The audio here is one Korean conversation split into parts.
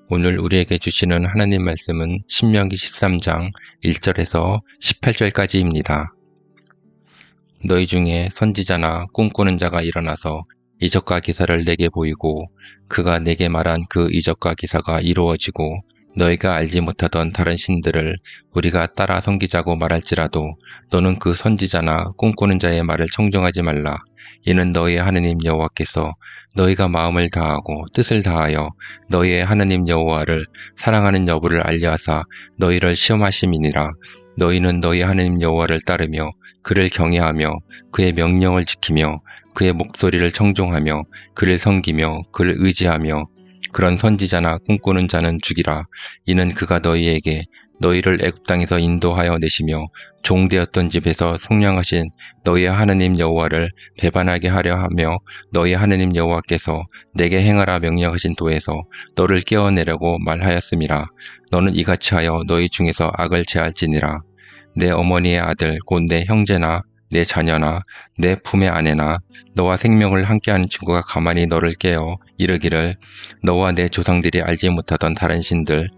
오늘 우리에게 주시는 하나님 말씀은 신명기 13장 1절에서 18절까지입니다. 너희 중에 선지자나 꿈꾸는 자가 일어나서 이적과 기사를 내게 보이고 그가 내게 말한 그 이적과 기사가 이루어지고 너희가 알지 못하던 다른 신들을 우리가 따라 섬기자고 말할지라도 너는 그 선지자나 꿈꾸는 자의 말을 청종하지 말라. 이는 너희의 하느님 여호와께서 너희가 마음을 다하고 뜻을 다하여 너희의 하느님 여호와를 사랑하는 여부를 알려하사 너희를 시험하심이니라. 너희는 너희 하느님 여호와를 따르며 그를 경외하며 그의 명령을 지키며 그의 목소리를 청종하며 그를 섬기며 그를 의지하며 그런 선지자나 꿈꾸는 자는 죽이라. 이는 그가 너희에게 너희를 애굽 땅에서 인도하여 내시며 종되었던 집에서 속량하신 너희의 하느님 여호와를 배반하게 하려 하며 너희 하느님 여호와께서 내게 행하라 명령하신 도에서 너를 깨어내려고 말하였음이라. 너는 이같이 하여 너희 중에서 악을 제할지니라. 내 어머니의 아들 곧 내 형제나 내 자녀나 내 품의 아내나 너와 생명을 함께하는 친구가 가만히 너를 깨어 이르기를 너와 내 조상들이 알지 못하던 다른 신들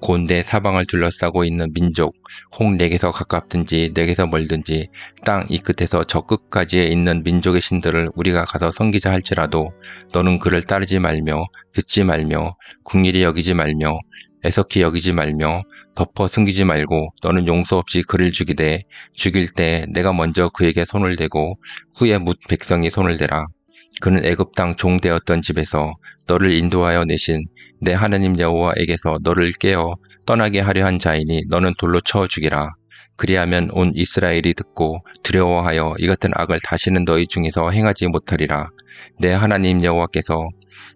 곧 내 사방을 둘러싸고 있는 민족 혹 내게서 가깝든지 내게서 멀든지 땅 이 끝에서 저 끝까지에 있는 민족의 신들을 우리가 가서 섬기자 할지라도 너는 그를 따르지 말며 듣지 말며 궁일이 여기지 말며 애석히 여기지 말며 덮어 숨기지 말고 너는 용서 없이 그를 죽이되 죽일 때 내가 먼저 그에게 손을 대고 후에 뭇 백성이 손을 대라. 그는 애굽 땅 종되었던 집에서 너를 인도하여 내신 내 하나님 여호와에게서 너를 깨어 떠나게 하려 한 자이니 너는 돌로 쳐 죽이라. 그리하면 온 이스라엘이 듣고 두려워하여 이 같은 악을 다시는 너희 중에서 행하지 못하리라. 내 하나님 여호와께서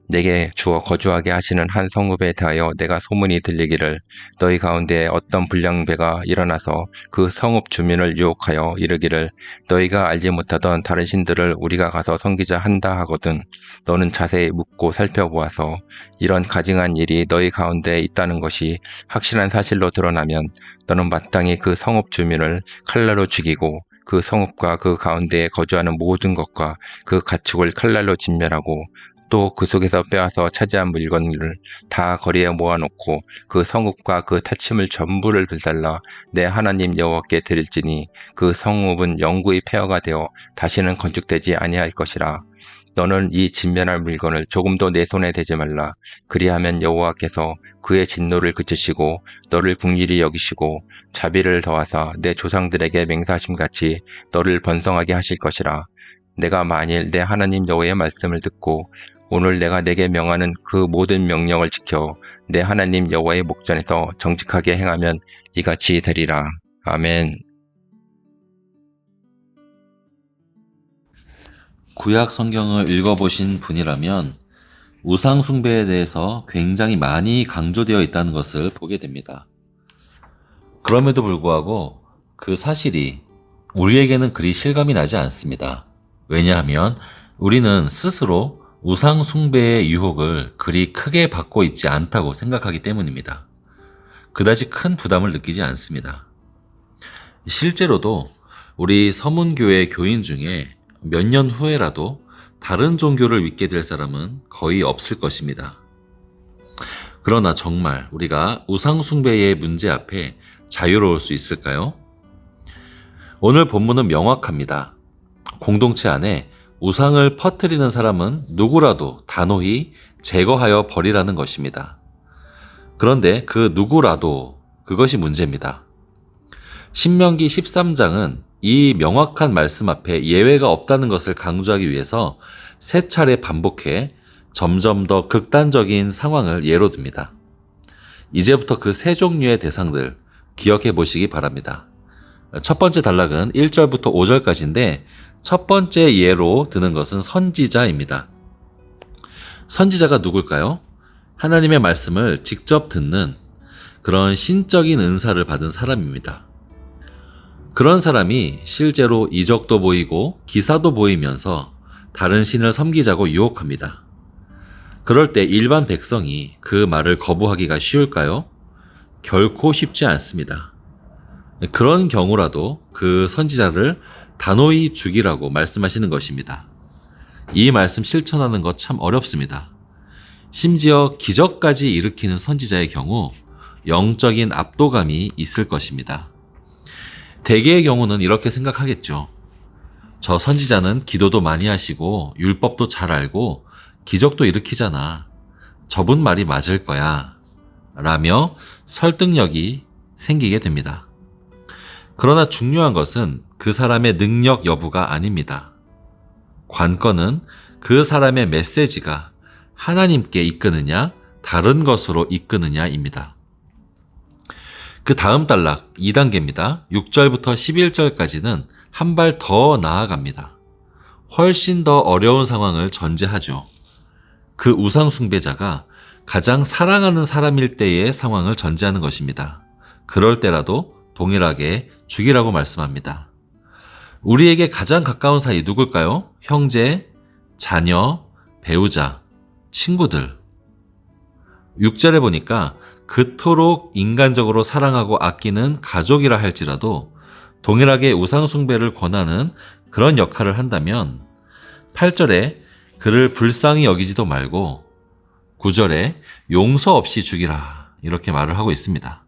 내게 주어 거주하게 하시는 한 성읍에 대하여 내가 소문이 들리기를 너희 가운데 어떤 불량배가 일어나서 그 성읍 주민을 유혹하여 이르기를 너희가 알지 못하던 다른 신들을 우리가 가서 섬기자 한다 하거든. 너는 자세히 묻고 살펴보아서 이런 가증한 일이 너희 가운데 있다는 것이 확실한 사실로 드러나면 너는 마땅히 그 성읍 주민을 칼날로 죽이고 그 성읍과 그 가운데에 거주하는 모든 것과 그 가축을 칼날로 진멸하고 또 그 속에서 빼앗아 차지한 물건을 다 거리에 모아놓고 그 성읍과 그 타침을 전부를 불살라 내 하나님 여호와께 드릴지니 그 성읍은 영구히 폐허가 되어 다시는 건축되지 아니할 것이라. 너는 이 진멸할 물건을 조금도 내 손에 대지 말라. 그리하면 여호와께서 그의 진노를 그치시고 너를 긍휼히 여기시고 자비를 더하사 내 조상들에게 맹세하심 같이 너를 번성하게 하실 것이라. 내가 만일 내 하나님 여호와의 말씀을 듣고 오늘 내가 내게 명하는 그 모든 명령을 지켜 내 하나님 여호와의 목전에서 정직하게 행하면 이같이 되리라. 아멘. 구약 성경을 읽어보신 분이라면 우상 숭배에 대해서 굉장히 많이 강조되어 있다는 것을 보게 됩니다. 그럼에도 불구하고 그 사실이 우리에게는 그리 실감이 나지 않습니다. 왜냐하면 우리는 스스로 우상 숭배의 유혹을 그리 크게 받고 있지 않다고 생각하기 때문입니다. 그다지 큰 부담을 느끼지 않습니다. 실제로도 우리 서문교회 교인 중에 몇 년 후에라도 다른 종교를 믿게 될 사람은 거의 없을 것입니다. 그러나 정말 우리가 우상 숭배의 문제 앞에 자유로울 수 있을까요? 오늘 본문은 명확합니다. 공동체 안에 우상을 퍼뜨리는 사람은 누구라도 단호히 제거하여 버리라는 것입니다. 그런데 그 누구라도 그것이 문제입니다. 신명기 13장은 이 명확한 말씀 앞에 예외가 없다는 것을 강조하기 위해서 세 차례 반복해 점점 더 극단적인 상황을 예로 듭니다. 이제부터 그 세 종류의 대상들 기억해 보시기 바랍니다. 첫 번째 단락은 1절부터 5절까지인데 첫 번째 예로 드는 것은 선지자입니다. 선지자가 누굴까요? 하나님의 말씀을 직접 듣는 그런 신적인 은사를 받은 사람입니다. 그런 사람이 실제로 이적도 보이고 기사도 보이면서 다른 신을 섬기자고 유혹합니다. 그럴 때 일반 백성이 그 말을 거부하기가 쉬울까요? 결코 쉽지 않습니다. 그런 경우라도 그 선지자를 단호히 죽이라고 말씀하시는 것입니다. 이 말씀 실천하는 것 참 어렵습니다. 심지어 기적까지 일으키는 선지자의 경우 영적인 압도감이 있을 것입니다. 대개의 경우는 이렇게 생각하겠죠. 저 선지자는 기도도 많이 하시고 율법도 잘 알고 기적도 일으키잖아. 저분 말이 맞을 거야. 라며 설득력이 생기게 됩니다. 그러나 중요한 것은 그 사람의 능력 여부가 아닙니다. 관건은 그 사람의 메시지가 하나님께 이끄느냐 다른 것으로 이끄느냐입니다. 그 다음 단락 2단계입니다. 6절부터 11절까지는 한 발 더 나아갑니다. 훨씬 더 어려운 상황을 전제하죠. 그 우상 숭배자가 가장 사랑하는 사람일 때의 상황을 전제하는 것입니다. 그럴 때라도 동일하게 죽이라고 말씀합니다. 우리에게 가장 가까운 사이 누굴까요? 형제, 자녀, 배우자, 친구들. 6절에 보니까 그토록 인간적으로 사랑하고 아끼는 가족이라 할지라도 동일하게 우상숭배를 권하는 그런 역할을 한다면 8절에 그를 불쌍히 여기지도 말고 9절에 용서 없이 죽이라 이렇게 말을 하고 있습니다.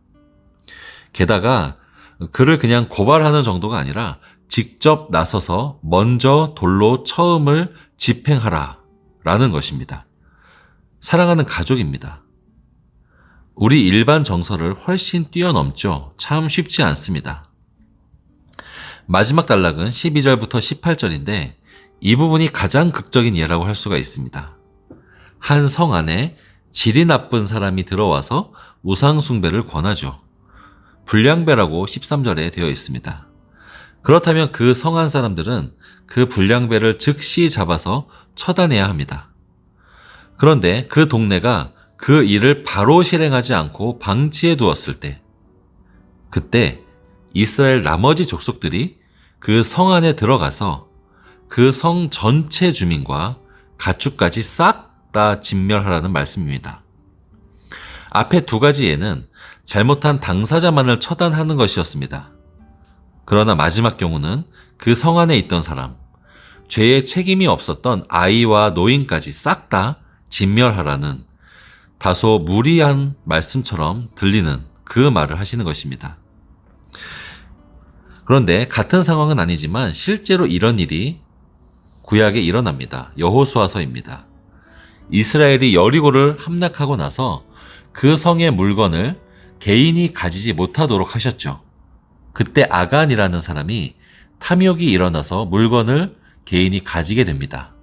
게다가 그를 그냥 고발하는 정도가 아니라 직접 나서서 먼저 돌로 처음을 집행하라 라는 것입니다. 사랑하는 가족입니다. 우리 일반 정서를 훨씬 뛰어넘죠. 참 쉽지 않습니다. 마지막 단락은 12절부터 18절인데 이 부분이 가장 극적인 예라고 할 수가 있습니다. 한 성 안에 질이 나쁜 사람이 들어와서 우상 숭배를 권하죠. 불량배라고 13절에 되어 있습니다. 그렇다면 그 성한 사람들은 그 불량배를 즉시 잡아서 처단해야 합니다. 그런데 그 동네가 그 일을 바로 실행하지 않고 방치해 두었을 때, 그때 이스라엘 나머지 족속들이 그 성 안에 들어가서 그 성 전체 주민과 가축까지 싹 다 진멸하라는 말씀입니다. 앞에 두 가지 예는 잘못한 당사자만을 처단하는 것이었습니다. 그러나 마지막 경우는 그 성 안에 있던 사람, 죄의 책임이 없었던 아이와 노인까지 싹 다 진멸하라는 다소 무리한 말씀처럼 들리는 그 말을 하시는 것입니다. 그런데 같은 상황은 아니지만 실제로 이런 일이 구약에 일어납니다. 여호수아서입니다. 이스라엘이 여리고를 함락하고 나서 그 성의 물건을 개인이 가지지 못하도록 하셨죠. 그때 아간이라는 사람이 탐욕이 일어나서 물건을 개인이 가지게 됩니다.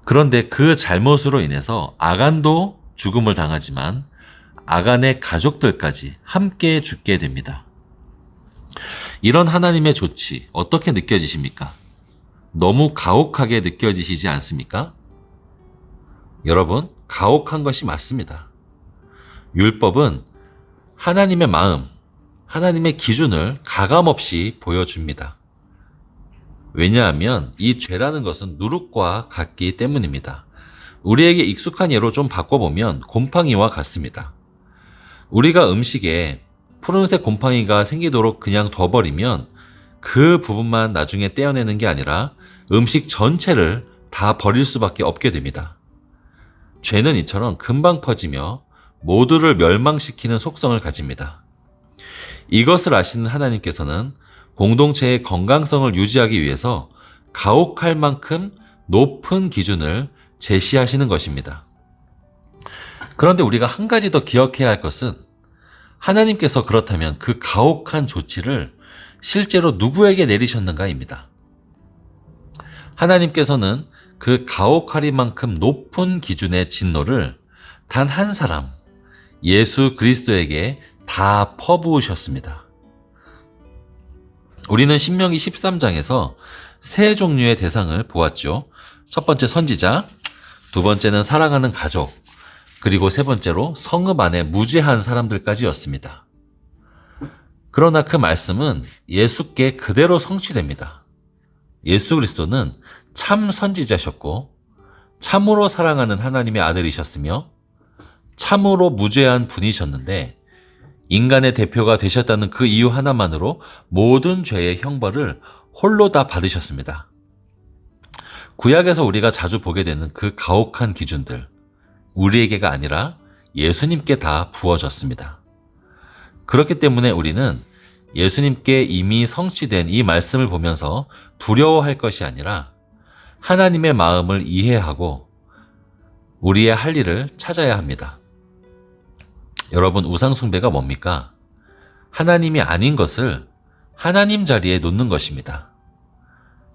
그런데 그 잘못으로 인해서 아간도 죽음을 당하지만 아간의 가족들까지 함께 죽게 됩니다. 이런 하나님의 조치 어떻게 느껴지십니까? 너무 가혹하게 느껴지시지 않습니까? 여러분, 가혹한 것이 맞습니다. 율법은 하나님의 마음, 하나님의 기준을 가감없이 보여줍니다. 왜냐하면 이 죄라는 것은 누룩과 같기 때문입니다. 우리에게 익숙한 예로 좀 바꿔보면 곰팡이와 같습니다. 우리가 음식에 푸른색 곰팡이가 생기도록 그냥 둬버리면 그 부분만 나중에 떼어내는 게 아니라 음식 전체를 다 버릴 수밖에 없게 됩니다. 죄는 이처럼 금방 퍼지며 모두를 멸망시키는 속성을 가집니다. 이것을 아시는 하나님께서는 공동체의 건강성을 유지하기 위해서 가혹할 만큼 높은 기준을 제시하시는 것입니다. 그런데 우리가 한 가지 더 기억해야 할 것은 하나님께서 그렇다면 그 가혹한 조치를 실제로 누구에게 내리셨는가입니다. 하나님께서는 그 가혹하리만큼 높은 기준의 진노를 단 한 사람, 예수 그리스도에게 다 퍼부으셨습니다. 우리는 신명기 13장에서 세 종류의 대상을 보았죠. 첫 번째 선지자, 두 번째는 사랑하는 가족, 그리고 세 번째로 성읍 안에 무죄한 사람들까지였습니다. 그러나 그 말씀은 예수께 그대로 성취됩니다. 예수 그리스도는 참 선지자셨고 참으로 사랑하는 하나님의 아들이셨으며 참으로 무죄한 분이셨는데 인간의 대표가 되셨다는 그 이유 하나만으로 모든 죄의 형벌을 홀로 다 받으셨습니다. 구약에서 우리가 자주 보게 되는 그 가혹한 기준들, 우리에게가 아니라 예수님께 다 부어졌습니다. 그렇기 때문에 우리는 예수님께 이미 성취된 이 말씀을 보면서 두려워할 것이 아니라 하나님의 마음을 이해하고 우리의 할 일을 찾아야 합니다. 여러분, 우상숭배가 뭡니까? 하나님이 아닌 것을 하나님 자리에 놓는 것입니다.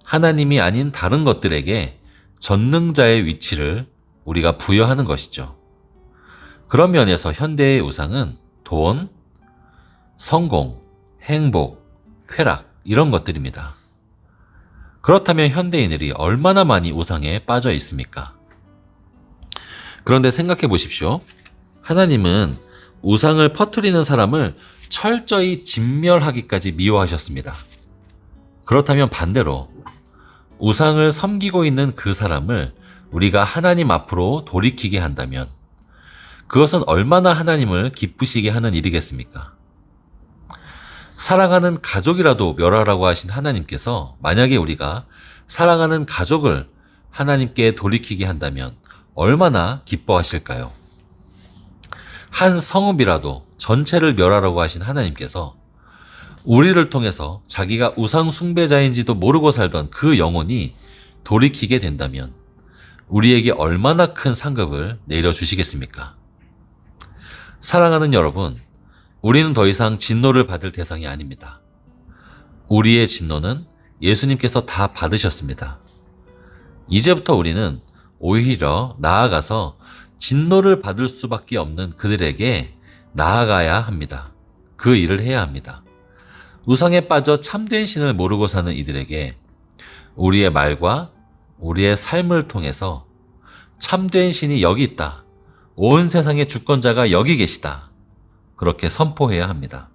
하나님이 아닌 다른 것들에게 전능자의 위치를 우리가 부여하는 것이죠. 그런 면에서 현대의 우상은 돈, 성공, 행복, 쾌락 이런 것들입니다. 그렇다면 현대인들이 얼마나 많이 우상에 빠져 있습니까? 그런데 생각해 보십시오. 하나님은 우상을 퍼뜨리는 사람을 철저히 진멸하기까지 미워하셨습니다. 그렇다면 반대로 우상을 섬기고 있는 그 사람을 우리가 하나님 앞으로 돌이키게 한다면 그것은 얼마나 하나님을 기쁘시게 하는 일이겠습니까? 사랑하는 가족이라도 멸하라고 하신 하나님께서 만약에 우리가 사랑하는 가족을 하나님께 돌이키게 한다면 얼마나 기뻐하실까요? 한 성읍이라도 전체를 멸하라고 하신 하나님께서 우리를 통해서 자기가 우상 숭배자인지도 모르고 살던 그 영혼이 돌이키게 된다면 우리에게 얼마나 큰 상급을 내려주시겠습니까? 사랑하는 여러분, 우리는 더 이상 진노를 받을 대상이 아닙니다. 우리의 진노는 예수님께서 다 받으셨습니다. 이제부터 우리는 오히려 나아가서 진노를 받을 수밖에 없는 그들에게 나아가야 합니다. 그 일을 해야 합니다. 우상에 빠져 참된 신을 모르고 사는 이들에게 우리의 말과 우리의 삶을 통해서 참된 신이 여기 있다. 온 세상의 주권자가 여기 계시다. 그렇게 선포해야 합니다.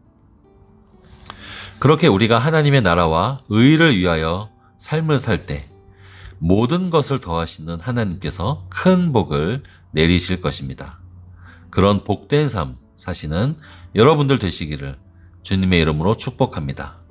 그렇게 우리가 하나님의 나라와 의를 위하여 삶을 살 때 모든 것을 더하시는 하나님께서 큰 복을 내리실 것입니다. 그런 복된 삶 사시는 여러분들 되시기를 주님의 이름으로 축복합니다.